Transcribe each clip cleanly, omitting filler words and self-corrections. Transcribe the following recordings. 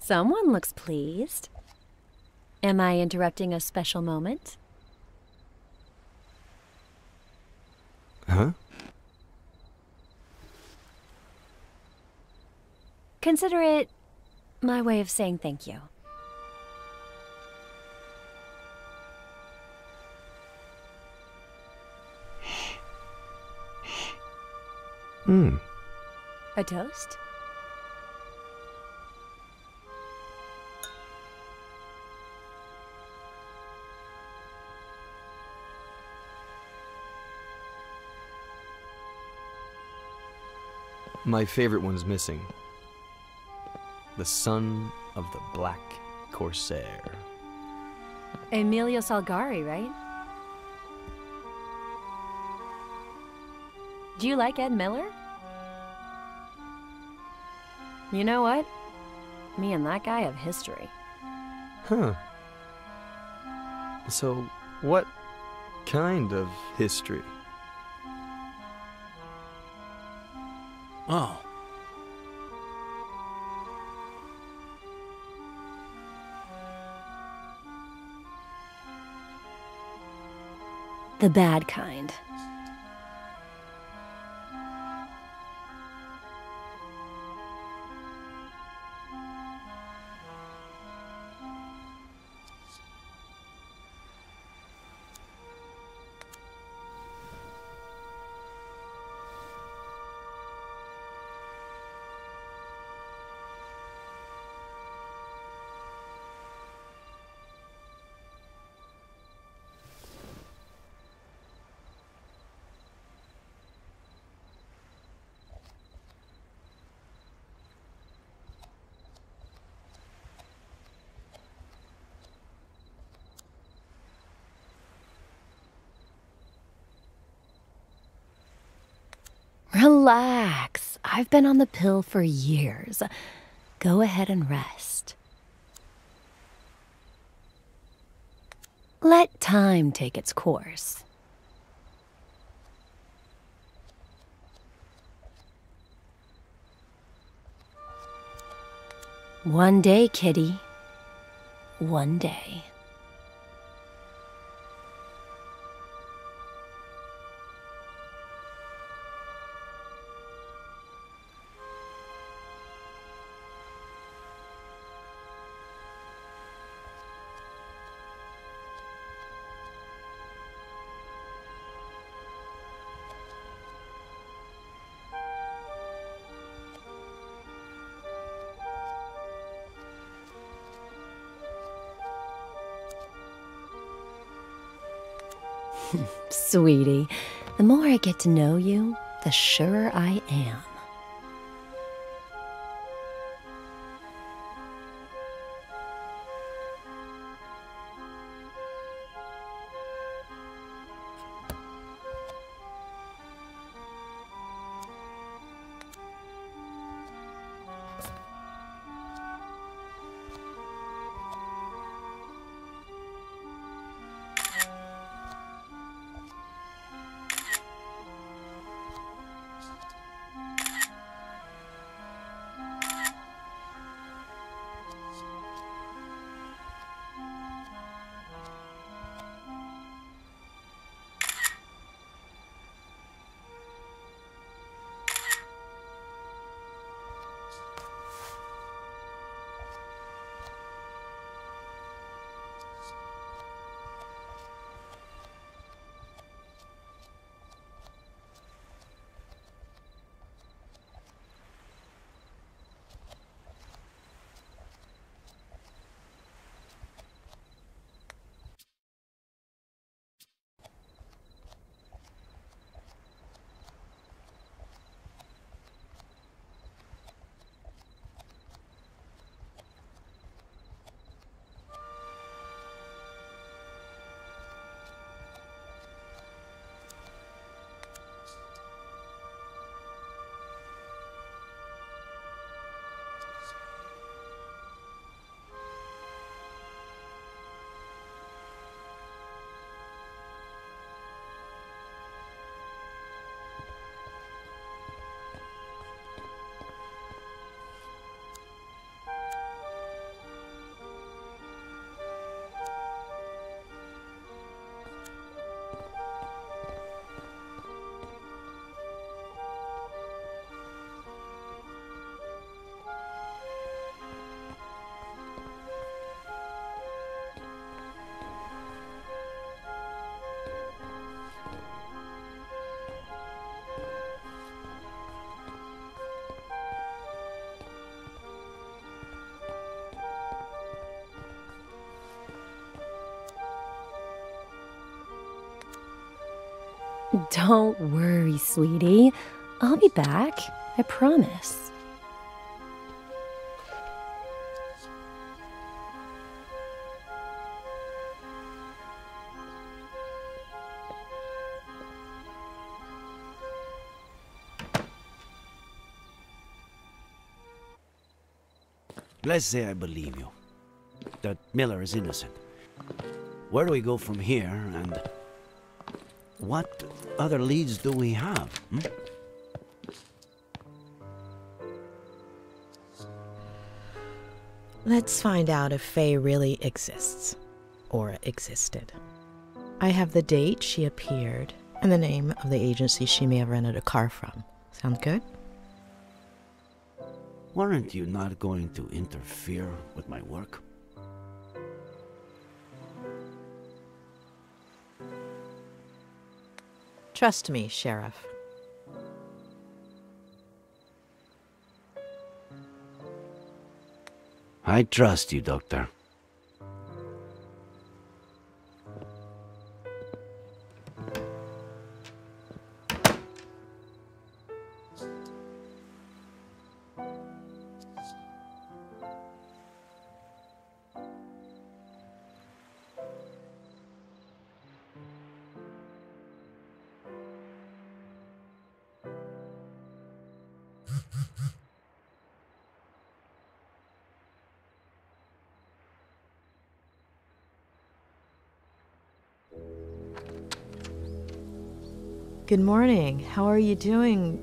Someone looks pleased. Am I interrupting a special moment? Huh? Consider it my way of saying thank you. A toast? My favorite one's missing. The son of the Black Corsair. Emilio Salgari, right? Do you like Ed Miller? You know what? Me and that guy have history. Huh. So, what kind of history? Oh. The bad kind. Relax. I've been on the pill for years. Go ahead and rest. Let time take its course. One day, kitty. One day. Sweetie, the more I get to know you, the surer I am. Don't worry, sweetie. I'll be back. I promise. Let's say I believe you. That Miller is innocent. Where do we go from here, and what other leads do we have? Let's find out if Faye really exists. Or existed. I have the date she appeared, and the name of the agency she may have rented a car from. Sound good? Weren't you not going to interfere with my work? Trust me, Sheriff. I trust you, Doctor. Good morning. How are you doing?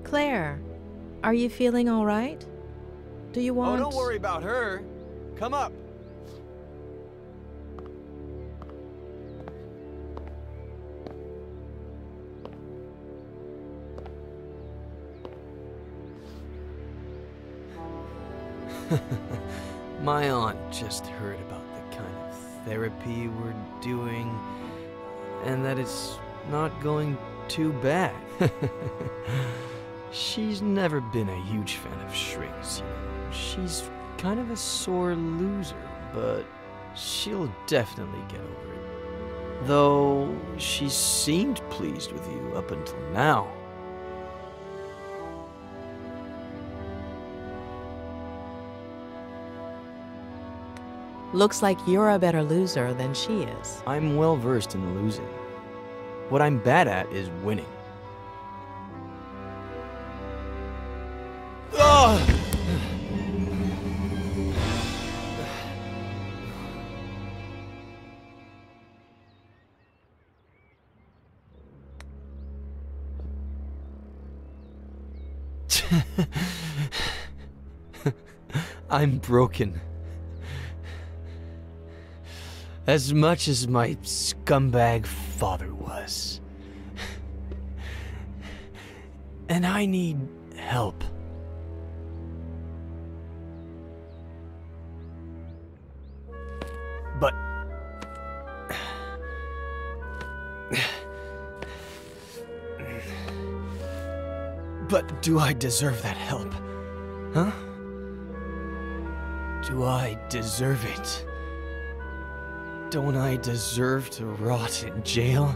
Claire, are you feeling all right? Do you want... Oh, don't worry about her. Come up. My aunt just heard about the kind of therapy we're doing, and that it's not going too bad. She's never been a huge fan of shrinks, you know. She's kind of a sore loser, but she'll definitely get over it. Though she seemed pleased with you up until now. Looks like you're a better loser than she is. I'm well versed in losing. What I'm bad at is winning. I'm broken. As much as my scumbag father was. And I need help. But... But do I deserve that help? Huh? Do I deserve it? Don't I deserve to rot in jail?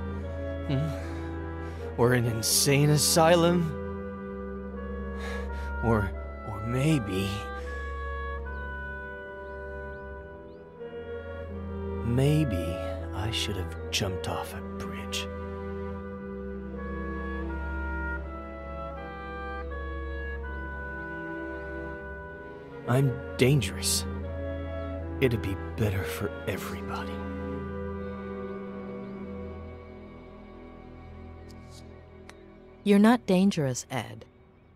Or an insane asylum? Or maybe... Maybe I should have jumped off a bridge. I'm dangerous. It'd be better for everybody. You're not dangerous, Ed.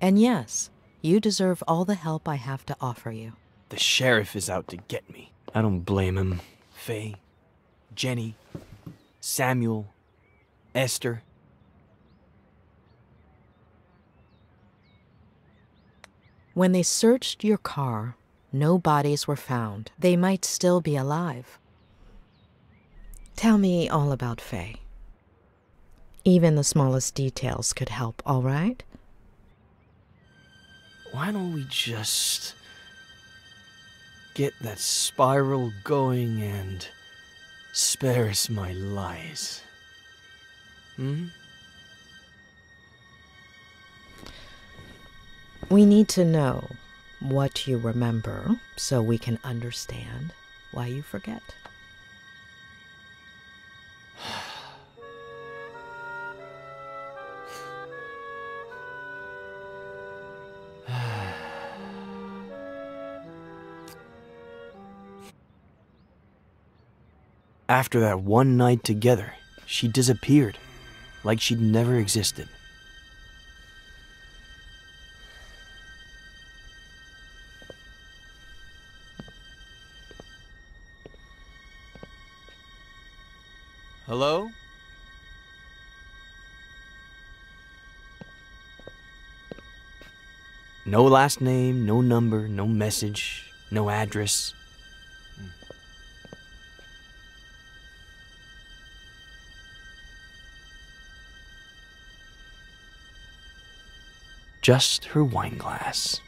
And yes, you deserve all the help I have to offer you. The sheriff is out to get me. I don't blame him. Faye, Jenny, Samuel, Esther. When they searched your car, no bodies were found. They might still be alive. Tell me all about Faye. Even the smallest details could help, all right? Why don't we just get that spiral going and spare us my lies? We need to know what you remember so we can understand why you forget. After that one night together, she disappeared, like she'd never existed. Hello? No last name, no number, no message, no address. Just her wine glass.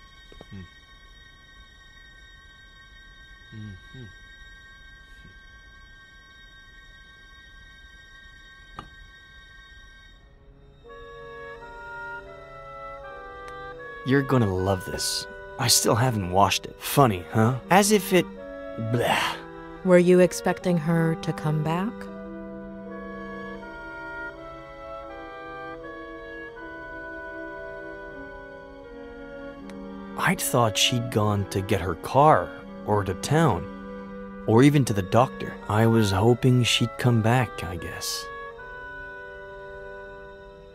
You're gonna love this. I still haven't washed it. Funny, huh? As if it... Blah. Were you expecting her to come back? I'd thought she'd gone to get her car, or to town, or even to the doctor. I was hoping she'd come back, I guess.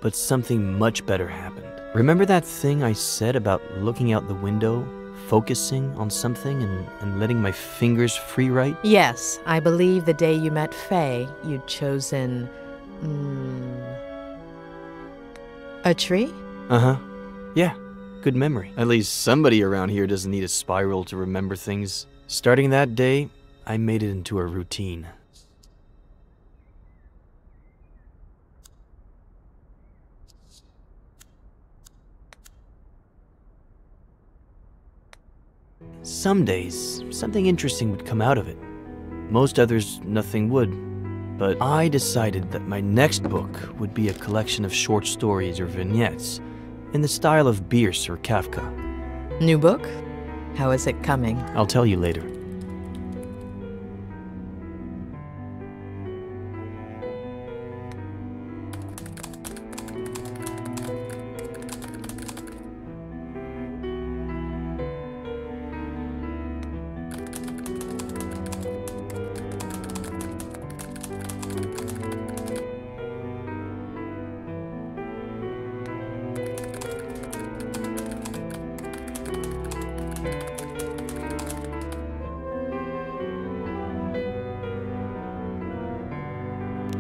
But something much better happened. Remember that thing I said about looking out the window, focusing on something, and letting my fingers free write? Yes, I believe the day you met Faye, you'd chosen... a tree? Uh-huh. Yeah, good memory. At least somebody around here doesn't need a spiral to remember things. Starting that day, I made it into a routine. Some days, something interesting would come out of it. Most others, nothing would. But I decided that my next book would be a collection of short stories or vignettes in the style of Bierce or Kafka. New book? How is it coming? I'll tell you later.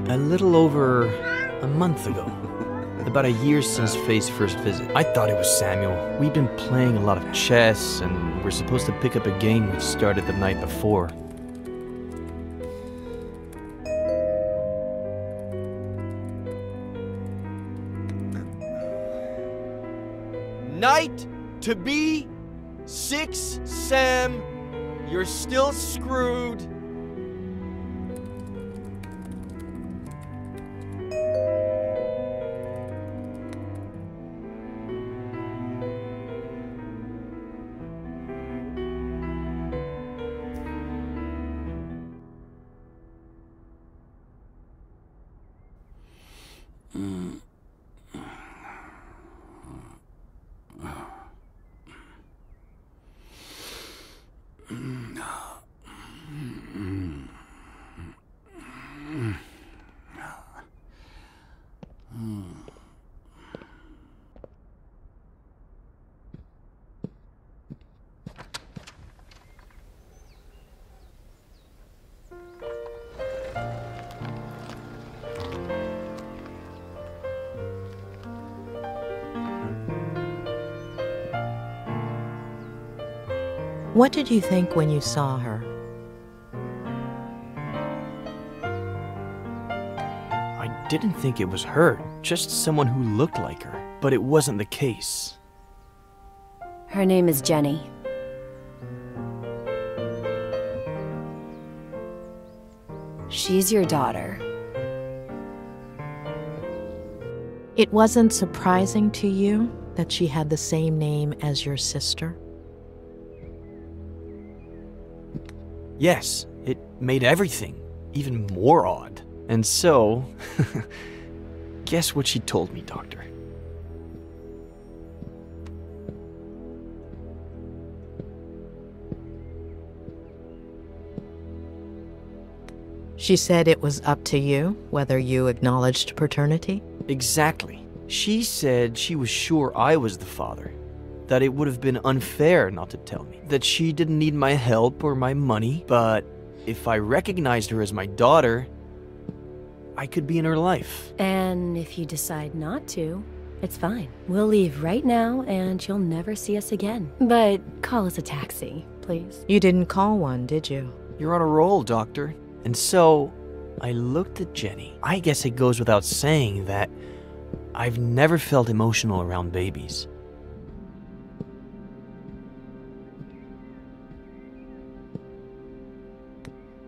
A little over a month ago. About a year since Faye's first visit. I thought it was Samuel. We'd been playing a lot of chess, and we're supposed to pick up a game which started the night before. Knight to B6, Sam. You're still screwed. What did you think when you saw her? I didn't think it was her, just someone who looked like her. But it wasn't the case. Her name is Jenny. She's your daughter. It wasn't surprising to you that she had the same name as your sister? Yes, it made everything even more odd. And so, guess what she told me, Doctor? She said it was up to you whether you acknowledged paternity? Exactly. She said she was sure I was the father, that it would have been unfair not to tell me, that she didn't need my help or my money, but if I recognized her as my daughter, I could be in her life. And if you decide not to, it's fine. We'll leave right now and you'll never see us again. But call us a taxi, please. You didn't call one, did you? You're on a roll, Doctor. And so, I looked at Jenny. I guess it goes without saying that I've never felt emotional around babies.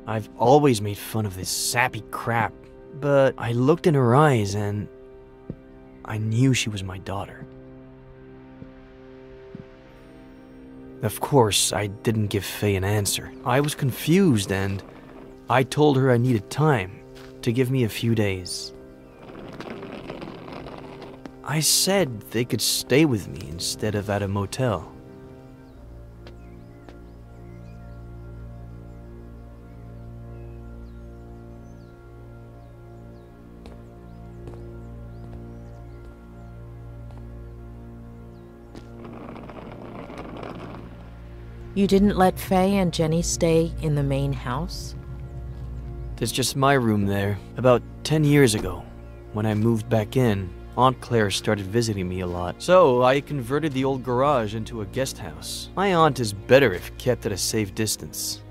I've always made fun of this sappy crap, but I looked in her eyes and I knew she was my daughter. Of course, I didn't give Faye an answer. I was confused and I told her I needed time, to give me a few days. I said they could stay with me instead of at a motel. You didn't let Faye and Jenny stay in the main house? There's just my room there. About 10 years ago, when I moved back in, Aunt Claire started visiting me a lot. So I converted the old garage into a guest house. My aunt is better if kept at a safe distance.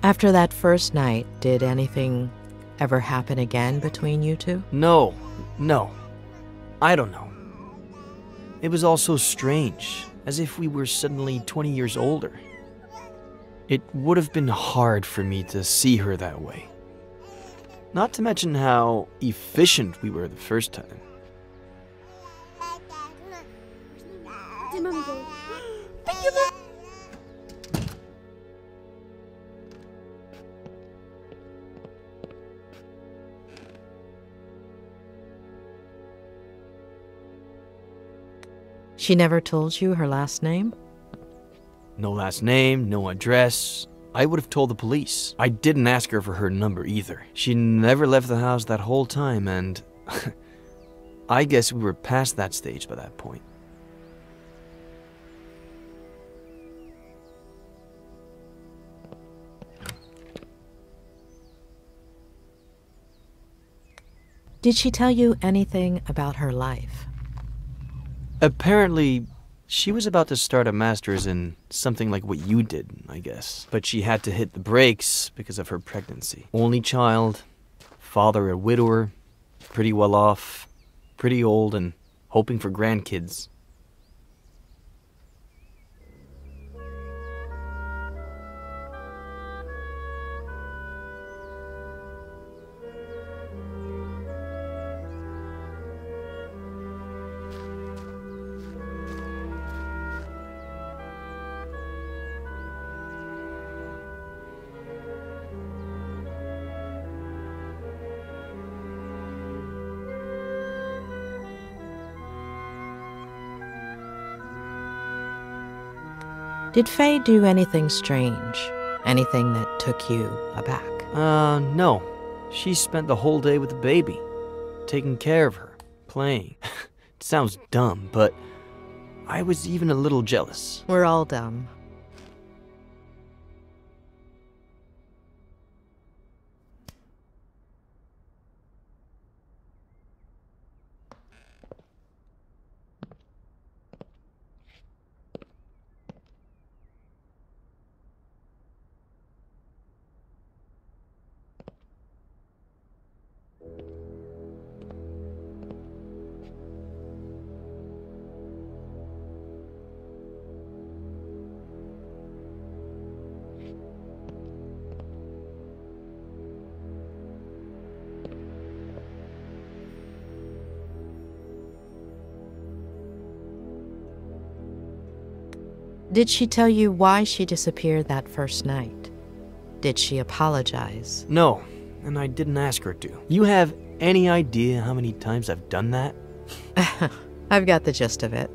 After that first night, did anything ever happen again between you two? No. I don't know. It was all so strange, as if we were suddenly 20 years older. It would have been hard for me to see her that way. Not to mention how efficient we were the first time. She never told you her last name? No last name, no address. I would have told the police. I didn't ask her for her number either. She never left the house that whole time, and I guess we were past that stage by that point. Did she tell you anything about her life? Apparently, she was about to start a master's in something like what you did, I guess. But she had to hit the brakes because of her pregnancy. Only child, father a widower, pretty well off, pretty old, and hoping for grandkids. Did Faye do anything strange? Anything that took you aback? No. She spent the whole day with the baby. taking care of her, playing. It sounds dumb, but I was even a little jealous. We're all dumb. Did she tell you why she disappeared that first night? Did she apologize? No, and I didn't ask her to. You have any idea how many times I've done that? I've got the gist of it.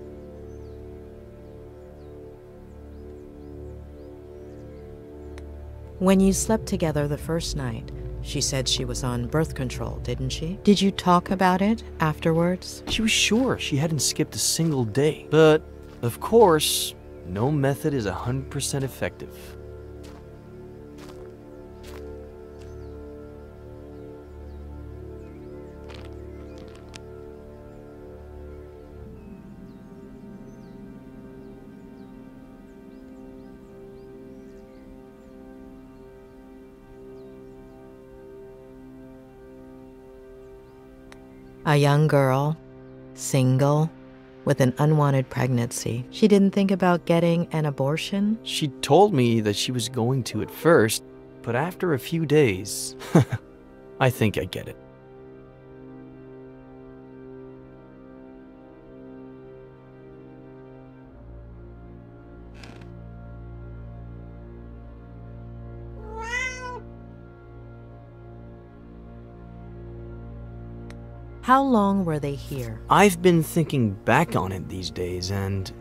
When you slept together the first night, she said she was on birth control, didn't she? Did you talk about it afterwards? She was sure she hadn't skipped a single day. But, of course, no method is 100% effective. A young girl, single, with an unwanted pregnancy. She didn't think about getting an abortion? She told me that she was going to at first, but after a few days, I think I get it. How long were they here? I've been thinking back on it these days, and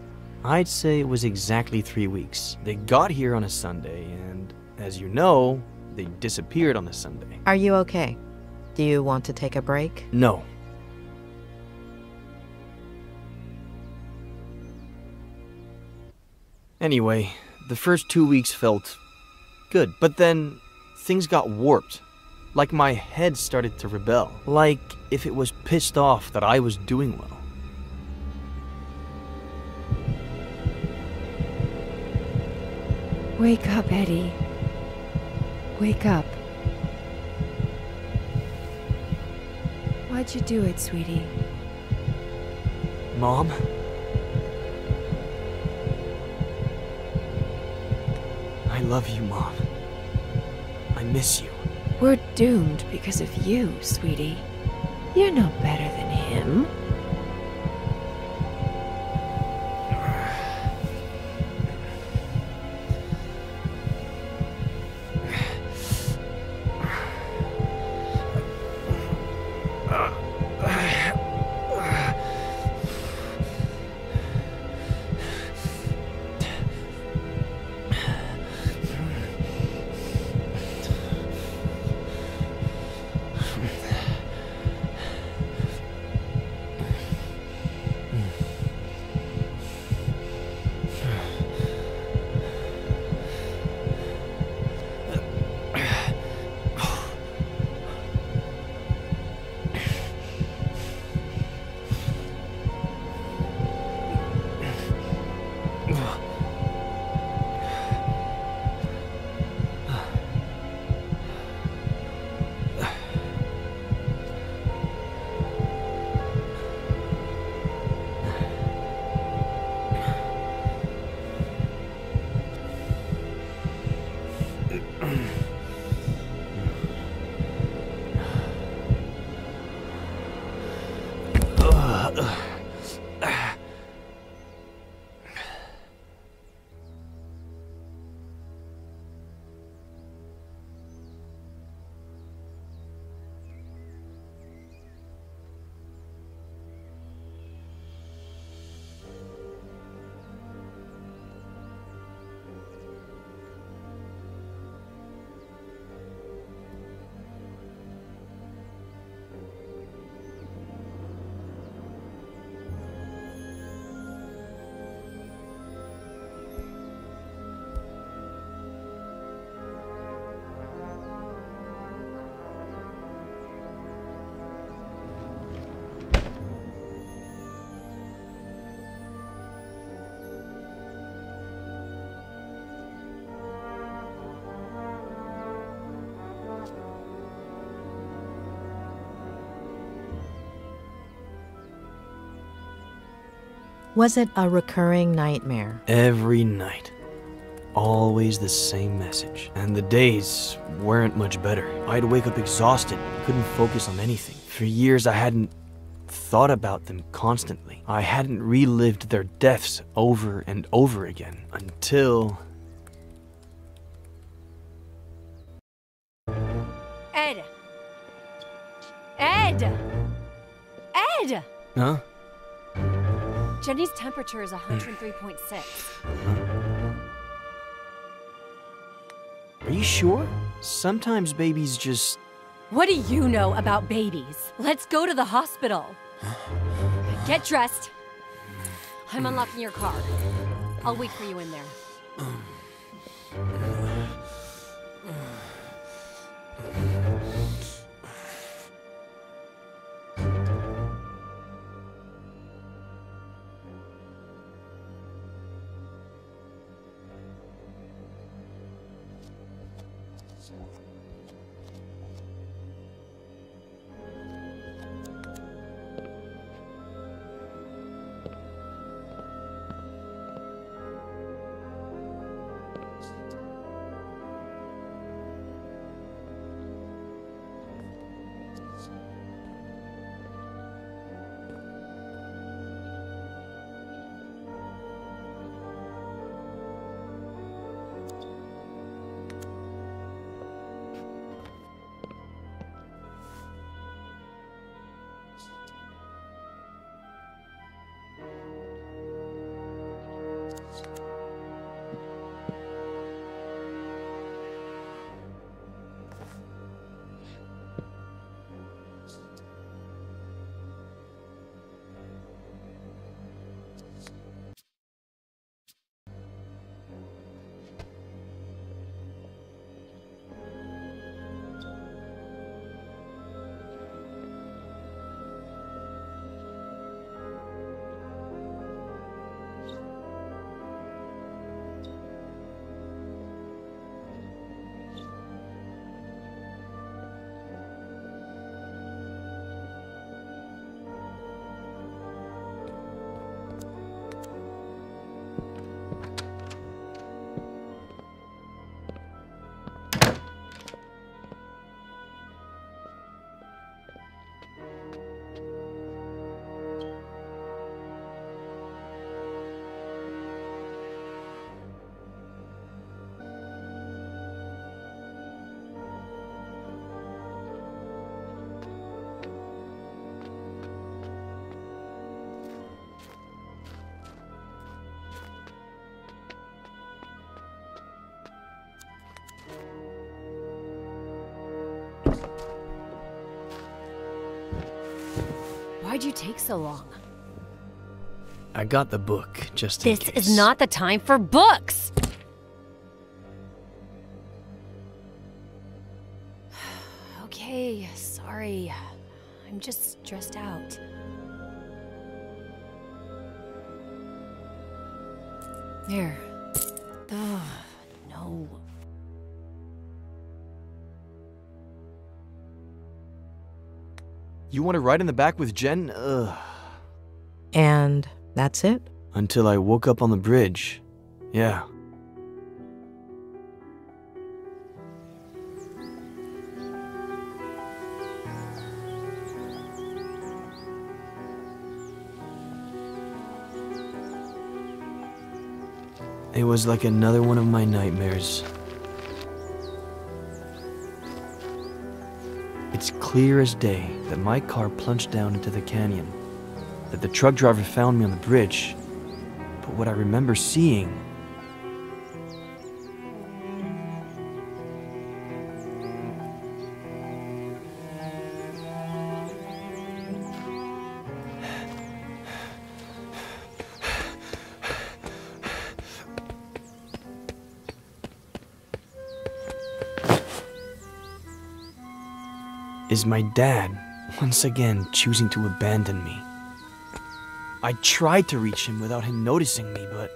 I'd say it was exactly 3 weeks. They got here on a Sunday, and as you know, they disappeared on a Sunday. Are you okay? Do you want to take a break? No. Anyway, the first 2 weeks felt good, but then things got warped. Like my head started to rebel. Like if it was pissed off that I was doing well. Wake up, Eddie. Wake up. Why'd you do it, sweetie? Mom? I love you, Mom. I miss you. We're doomed because of you, sweetie. You're no better than him. Was it a recurring nightmare? Every night. Always the same message. And the days weren't much better. I'd wake up exhausted, couldn't focus on anything. For years I hadn't thought about them constantly. I hadn't relived their deaths over and over again until... Ed! Ed! Ed! Huh? Jenny's temperature is 103.6. Are you sure? Sometimes babies just... What do you know about babies? Let's go to the hospital. Get dressed. I'm unlocking your car. I'll wait for you in there. Why'd you take so long? I got the book, just in case. This is not the time for books! Okay, sorry. I'm just stressed out. There. Ugh, no. You want to ride in the back with Jen? Ugh. And that's it? Until I woke up on the bridge. Yeah. It was like another one of my nightmares. It's clear as day that my car plunged down into the canyon, that the truck driver found me on the bridge, but what I remember seeing... is my dad once again choosing to abandon me. I tried to reach him without him noticing me, but...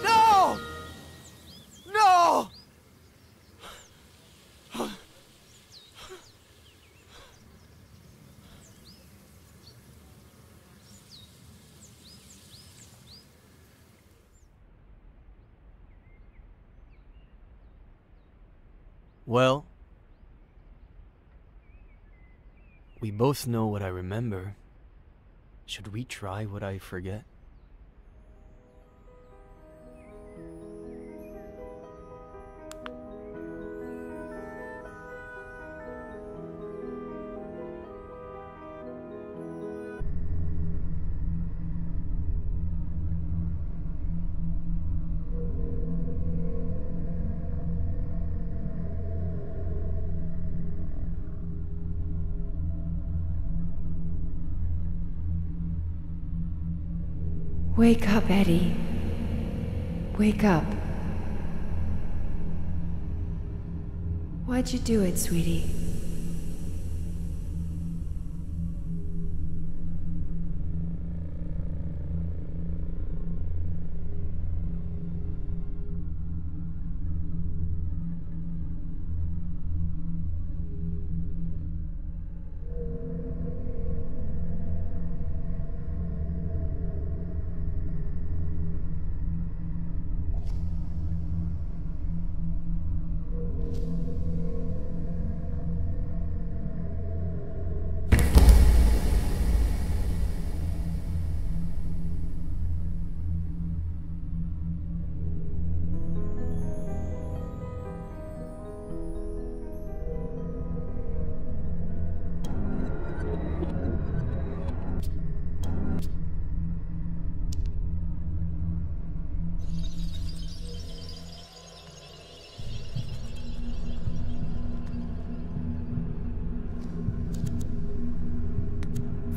No! No! Well, we both know what I remember. Should we try what I forget? Wake up, Eddie. Wake up. Why'd you do it, sweetie?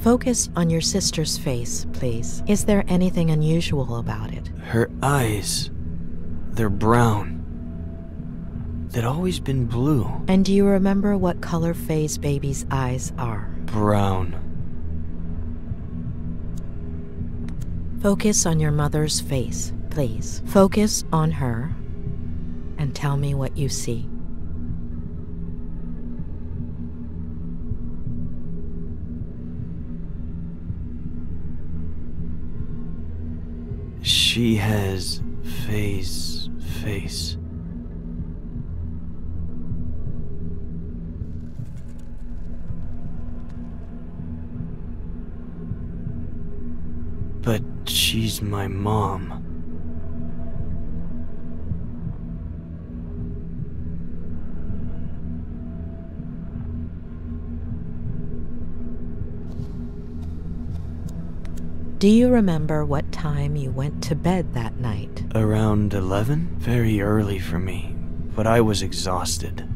Focus on your sister's face, please. Is there anything unusual about it? Her eyes, they're brown. They'd always been blue. And do you remember what color Faye's baby's eyes are? Brown. Focus on your mother's face, please. Focus on her and tell me what you see. She has Faye's face. But she's my mom. Do you remember what time you went to bed that night? Around 11? Very early for me, but I was exhausted.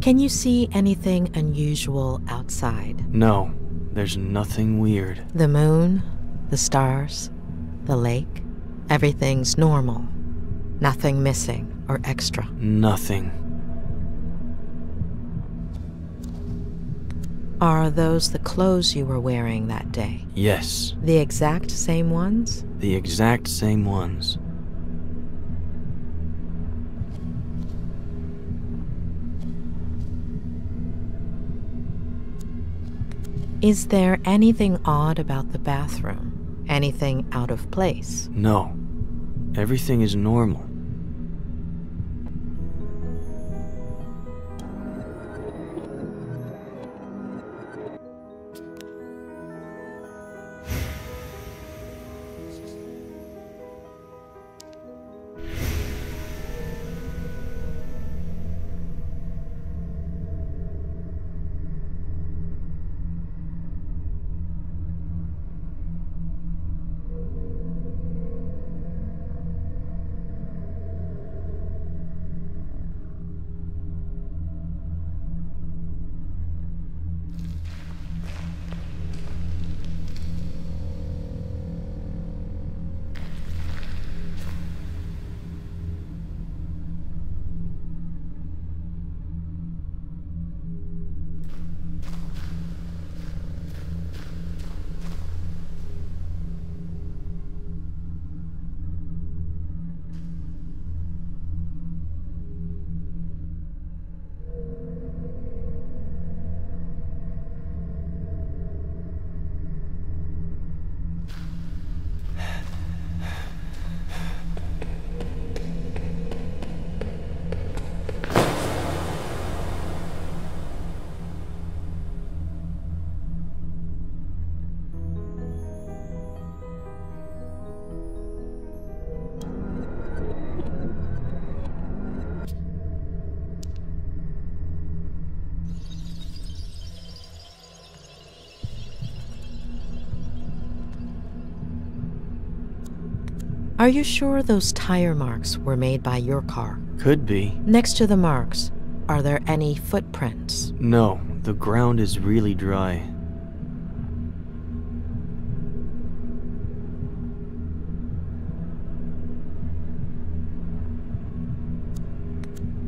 Can you see anything unusual outside? No, there's nothing weird. The moon, the stars, the lake, everything's normal. Nothing missing or extra. Nothing. Are those the clothes you were wearing that day? Yes, The exact same ones? the exact same ones. Is there anything odd about the bathroom? Anything out of place? No, everything is normal. Are you sure those tire marks were made by your car? Could be. Next to the marks, are there any footprints? No, the ground is really dry.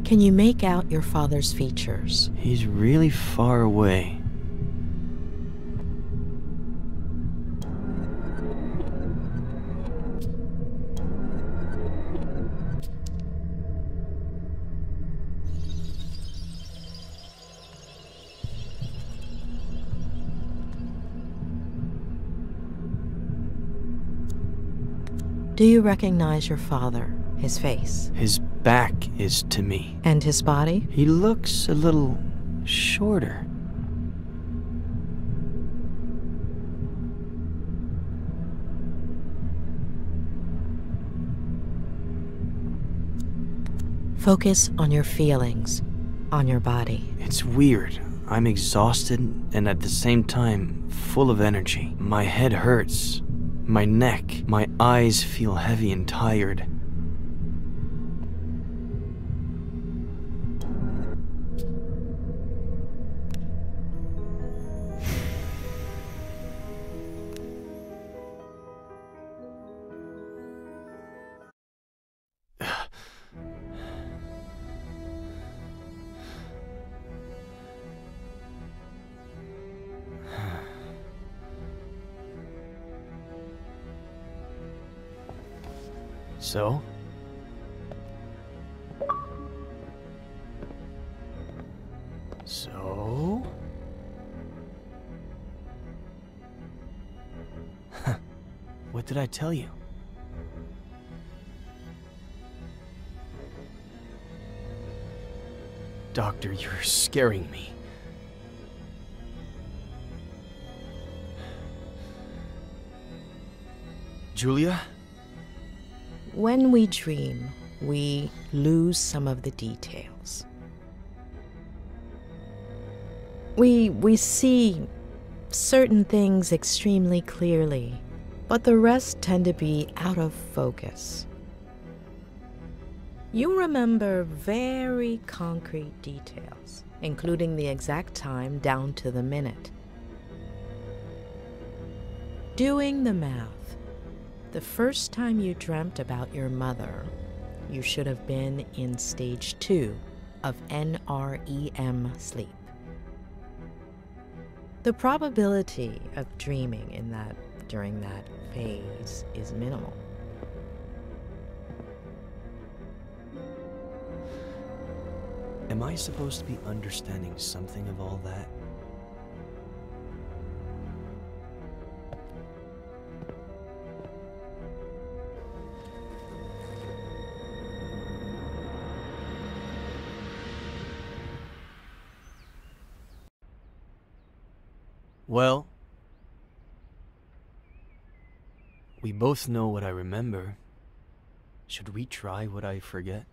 Can you make out your father's features? He's really far away. Do you recognize your father, his face? His back is to me. And his body? He looks a little shorter. Focus on your feelings, on your body. It's weird. I'm exhausted and at the same time full of energy. My head hurts. My neck, my eyes feel heavy and tired. So? So? What did I tell you? Doctor, you're scaring me. Julia? When we dream, we lose some of the details. We see certain things extremely clearly, but the rest tend to be out of focus. You remember very concrete details, including the exact time down to the minute. Doing the math, the first time you dreamt about your mother, you should have been in stage 2 of NREM sleep. The probability of dreaming during that phase is minimal. Am I supposed to be understanding something of all that? Well, we both know what I remember. Should we try what I forget?